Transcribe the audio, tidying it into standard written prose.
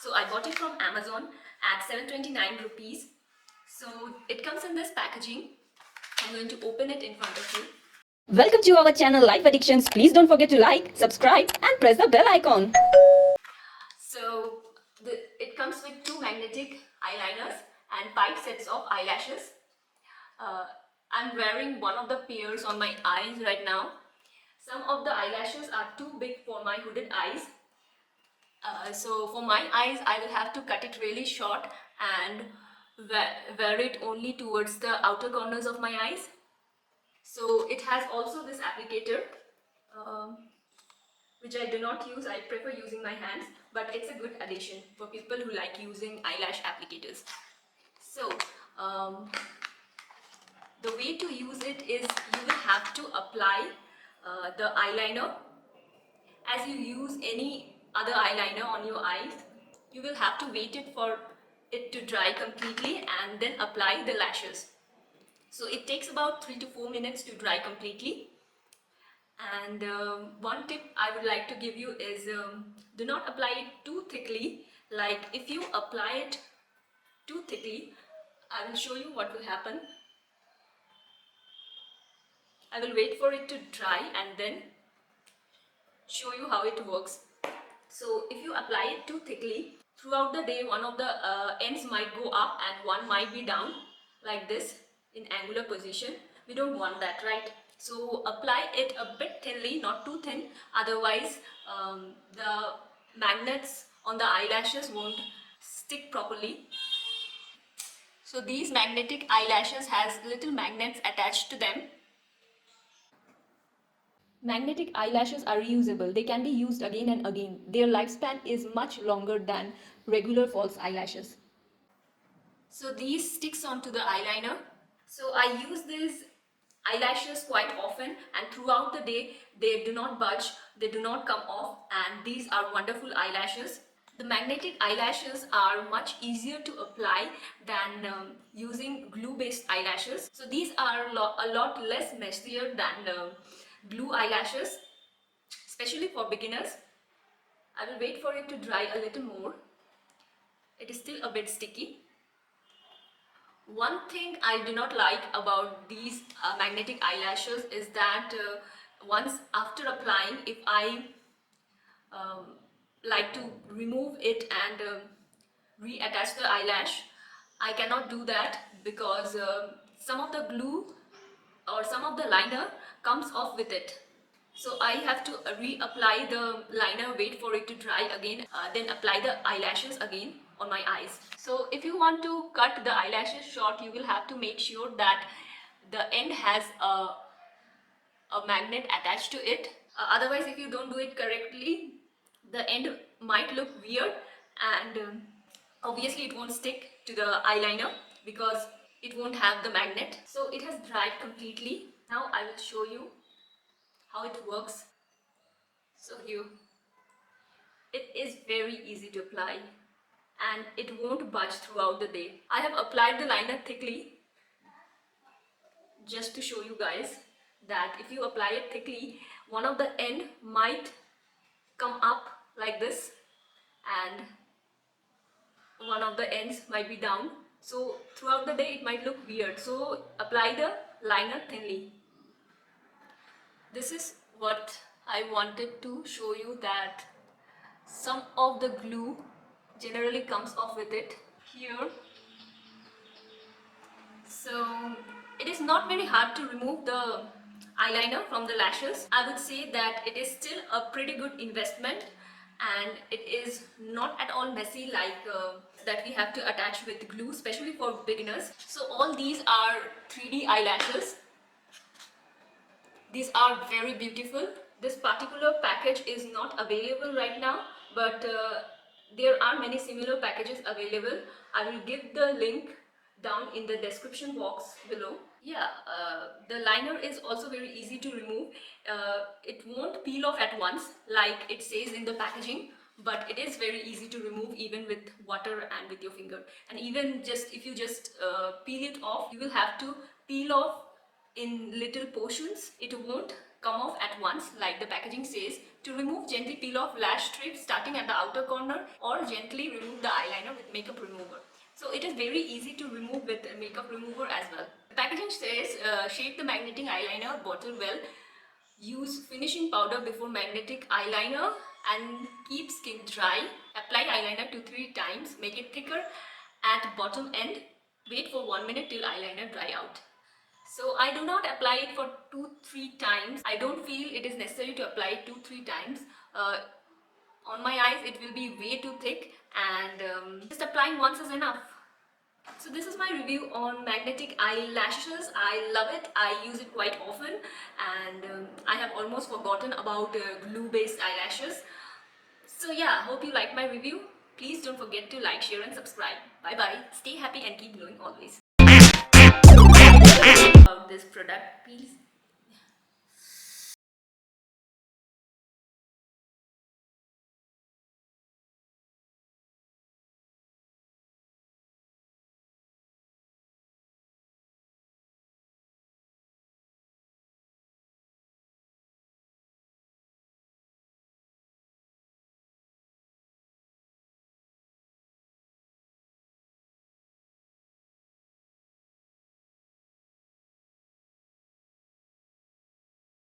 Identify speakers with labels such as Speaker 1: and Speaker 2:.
Speaker 1: So I bought it from Amazon at 729 rupees. So it comes in this packaging. I'm going to open it in front of you.
Speaker 2: Welcome to our channel Life Addictions. Please don't forget to like, subscribe and press the bell icon.
Speaker 1: So it comes with two magnetic eyeliners and 5 sets of eyelashes. Uh, I'm wearing one of the pairs on my eyes right now. Some of the eyelashes are too big for my hooded eyes. So for my eyes, I will have to cut it really short and wear it only towards the outer corners of my eyes. So it has also this applicator, um, which I do not use. I prefer using my hands, but it's a good addition for people who like using eyelash applicators. So the way to use it is you will have to apply the eyeliner as you use any other eyeliner on your eyes. You will have to wait it for it to dry completely and then apply the lashes. So it takes about 3 to 4 minutes to dry completely. And one tip I would like to give you is do not apply it too thickly. Like if you apply it too thickly, I will show you what will happen. I will wait for it to dry and then show you how it works. So if you apply it too thickly, throughout the day one of the ends might go up and one might be down like this in angular position. We don't want that, right? So apply it a bit thinly, not too thin, otherwise the magnets on the eyelashes won't stick properly. So these magnetic eyelashes has little magnets attached to them. Magnetic eyelashes are reusable. They can be used again and again. Their lifespan is much longer than regular false eyelashes. So these sticks onto the eyeliner. So I use these eyelashes quite often and throughout the day they do not budge, they do not come off, and these are wonderful eyelashes. The magnetic eyelashes are much easier to apply than using glue-based eyelashes. So these are a lot less messier than glue eyelashes, especially for beginners. I will wait for it to dry a little more. It is still a bit sticky. One thing I do not like about these magnetic eyelashes is that once after applying, if I um, like to remove it and reattach the eyelash, I cannot do that because some of the glue or some of the liner comes off with it. So I have to reapply the liner, wait for it to dry again, then apply the eyelashes again on my eyes. So if you want to cut the eyelashes short, you will have to make sure that the end has a magnet attached to it. Otherwise, if you don't do it correctly, the end might look weird and obviously it won't stick to the eyeliner because it won't have the magnet. So it has dried completely. Now I will show you how it works. So here, it is very easy to apply and it won't budge throughout the day. I have applied the liner thickly just to show you guys that if you apply it thickly, one of the end might come up like this and one of the ends might be down. So throughout the day it might look weird. So apply the liner thinly. This is what I wanted to show you, that some of the glue generally comes off with it here. So it is not very hard to remove the eyeliner from the lashes. I would say that it is still a pretty good investment and it is not at all messy like that we have to attach with glue, especially for beginners. So all these are 3D eyelashes. These are very beautiful. This particular package is not available right now, but there are many similar packages available. I will give the link down in the description box below. Yeah, the liner is also very easy to remove. It won't peel off at once like it says in the packaging, but it is very easy to remove even with water and with your finger. And even just if you just peel it off, you will have to peel off in little portions. It won't come off at once like the packaging says. To remove, gently peel off lash strips starting at the outer corner, or gently remove the eyeliner with makeup remover. So it is very easy to remove with makeup remover as well. The packaging says shape the magnetic eyeliner bottle well. Use finishing powder before magnetic eyeliner and keep skin dry. Apply eyeliner 2-3 times. Make it thicker at bottom end. Wait for 1 minute till eyeliner dry out. So I do not apply it for 2-3 times. I don't feel it is necessary to apply it 2-3 times. On my eyes it will be way too thick, and just applying once is enough. So this is my review on magnetic eyelashes. I love it. I use it quite often, and I have almost forgotten about glue based eyelashes. So yeah, hope you liked my review. Please don't forget to like, share and subscribe. Bye bye. Stay happy and keep glowing always. About this product, please.